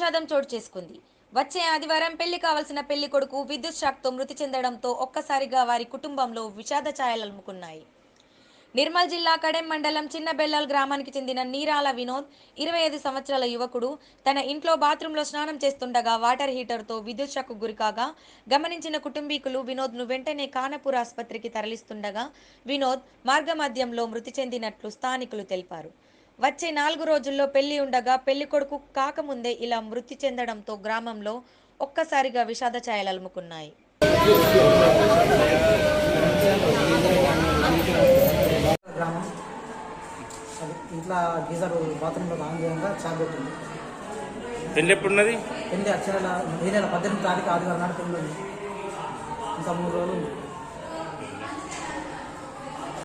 విషాదం చోటు చేసుకుంది. వచ్చే ఆదివారం పెళ్లి కావాల్సిన పెళ్లి కొడుకు విద్యుత్ షాక్తో మృతి చెందడంతో ఒక్కసారిగా వారి కుటుంబంలో విషాద ఛాయలమ్ముకున్నాయి. నిర్మల్ జిల్లా కడెం మండలం చిన్నబెల్లాల్ గ్రామానికి చెందిన నీరాల వినోద్ 25 సంవత్సరాల యువకుడు తన ఇంట్లో బాత్రూంలో స్నానం చేస్తుండగా వాటర్ హీటర్తో విద్యుత్ షాక్కు గురికాగా గమనించిన కుటుంబీకులు వినోద్ను వెంటనే ఖానాపూర్ ఆసుపత్రికి తరలిస్తుండగా వినోద్ మార్గమధ్యంలో మృతి చెందినట్లు స్థానికులు తెలిపారు. వచ్చే 4 రోజుల్లో పెళ్లి ఉండగా పెళ్లికొడుకు కాకముందే ఇలా మృతి చెందడంతో గ్రామంలో ఒక్కసారిగా విషాద ఛాయలలుముకున్నాయి. గ్రామం ఇంట్లో గీజర్ బాత్రూంలో ఆన్ చేయంగా షాక్ కొట్టింది. పెళ్ళి ఎప్పుడున్నది? పెళ్ళి వచ్చే నెల ఈ నెల 18 తారీఖు ఆదివారం నాడు పెళ్ళి ఉంది. ఇంకా 3 రోజులు ఉంది.